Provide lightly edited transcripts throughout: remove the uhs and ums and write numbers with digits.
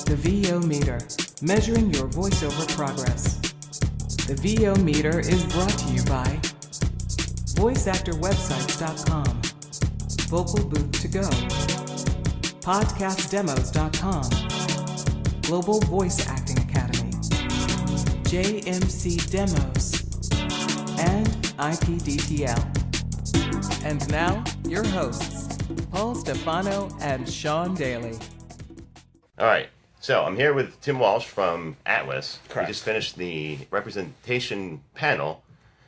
The VO Meter, measuring your voiceover progress. The VO Meter is brought to you by VoiceActorWebsites.com, Vocal Booth To Go, PodcastDemos.com, Global Voice Acting Academy, JMC Demos, and IPDTL. And now, your hosts, Paul Stefano and Sean Daly. All right, so I'm here with Tim Walsh from Atlas. Correct. You just finished the representation panel.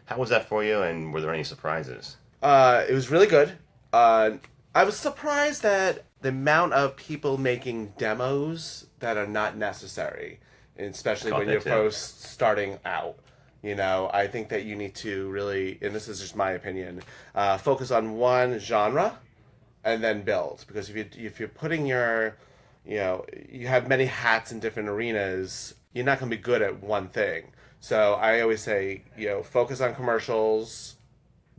How was that for you, and were there any surprises? It was really good. I was surprised that the amount of people making demos that are not necessary, and especially when you're first starting out. You know, I think that you need to really, and this is just my opinion, focus on one genre and then build. Because if you're putting your, you have many hats in different arenas, you're not going to be good at one thing. So I always say, focus on commercials,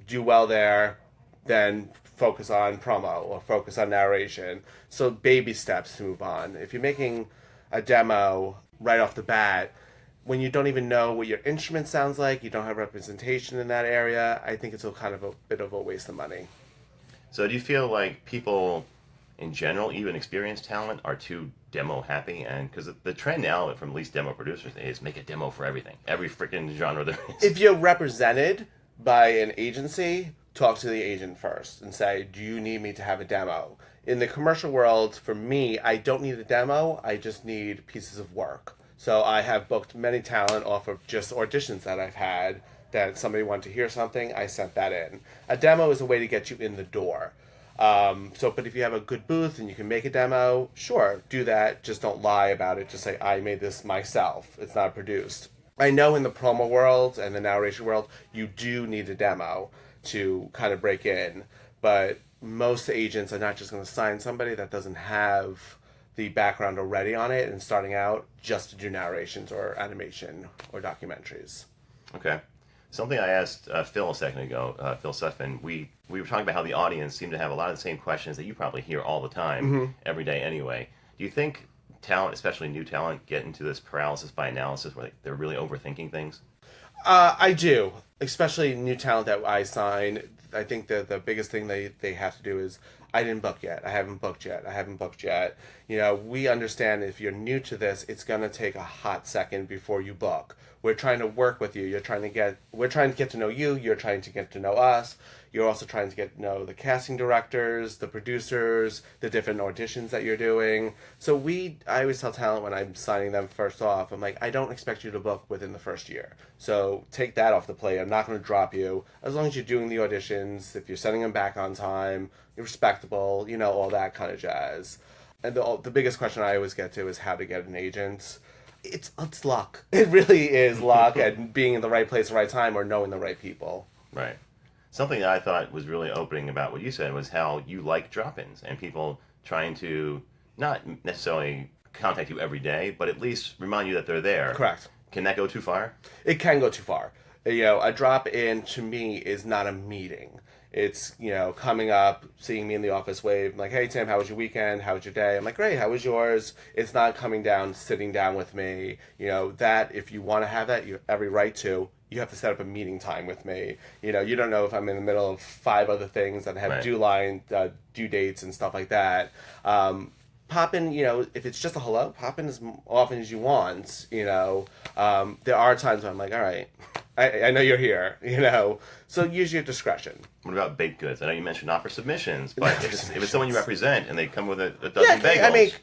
do well there, then focus on promo or focus on narration. So baby steps to move on. If you're making a demo right off the bat, when you don't even know what your instrument sounds like, you don't have representation in that area, I think it's a kind of a bit of a waste of money. So do you feel like people in general, even experienced talent, are too demo happy? And because the trend now from at least demo producers is make a demo for everything, every freaking genre there is. If you're represented by an agency, talk to the agent first and say, do you need me to have a demo? In the commercial world, for me, I don't need a demo, I just need pieces of work. So I have booked many talent off of just auditions that I've had, that somebody wanted to hear something, I sent that in. A demo is a way to get you in the door. But if you have a good booth and you can make a demo, sure, do that. Just don't lie about it. Just say, I made this myself. It's not produced. I know in the promo world and the narration world, you do need a demo to kind of break in. But most agents are not just going to sign somebody that doesn't have the background already on it and starting out just to do narrations or animation or documentaries. Okay. Something I asked Phil a second ago, Phil Suffin, we were talking about how the audience seemed to have a lot of the same questions that you probably hear all the time, every day anyway. Do you think talent, especially new talent, get into this paralysis by analysis where they're really overthinking things? I do, especially new talent that I sign. I think that the biggest thing they have to do is, I didn't book yet, I haven't booked yet. We understand if you're new to this, it's going to take a hot second before you book. We're trying to work with you. We're trying to get to know you. You're trying to get to know us. You're also trying to get to know the casting directors, the producers, the different auditions that you're doing. So I always tell talent when I'm signing them first off, I'm like, I don't expect you to book within the first year. So take that off the plate. I'm not going to drop you. As long as you're doing the auditions, if you're sending them back on time, you're respectable, all that kind of jazz. And the biggest question I always get to is how to get an agent. It's luck. It really is luck and being in the right place at the right time or knowing the right people. Right. Something that I thought was really opening about what you said was how you like drop-ins and people trying to not necessarily contact you every day, but at least remind you that they're there. Correct. Can that go too far? It can go too far. A drop-in to me is not a meeting. It's, coming up, seeing me in the office, wave, like, hey, Tim, how was your weekend? How was your day? I'm like, great, how was yours? It's not coming down, sitting down with me. That, if you want to have that, you have every right to. You have to set up a meeting time with me. You don't know if I'm in the middle of 5 other things that have right. due dates and stuff like that. Pop in, if it's just a hello, pop in as often as you want, There are times when I'm like, all right, I know you're here, So use your discretion. What about baked goods? I know you mentioned not for submissions, but if it's someone you represent and they come with a dozen bagels.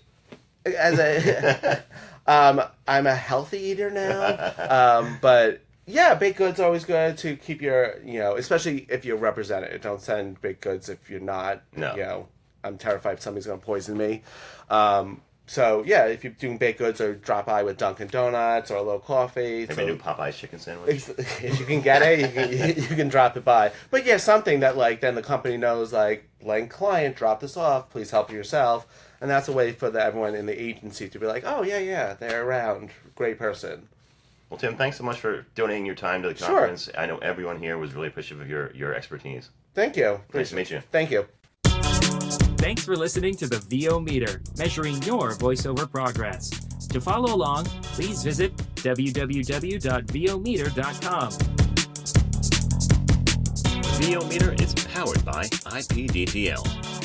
I'm a healthy eater now, but yeah, baked goods are always good to keep your, especially if you're represented. Don't send baked goods if you're not, No. I'm terrified somebody's going to poison me. So, yeah, if you're doing baked goods or drop by with Dunkin' Donuts or a little coffee. Maybe a new Popeye's chicken sandwich. If you can get it, you can drop it by. But, yeah, something that, then the company knows, blank client, drop this off, please help yourself. And that's a way for everyone in the agency to be like, oh, yeah, they're around. Great person. Well, Tim, thanks so much for donating your time to the conference. Sure. I know everyone here was really appreciative of your expertise. Thank you. Nice to meet you. Thank you. Thanks for listening to the VO Meter, measuring your voiceover progress. To follow along, please visit www.vometer.com. The VO meter is powered by IPDTL.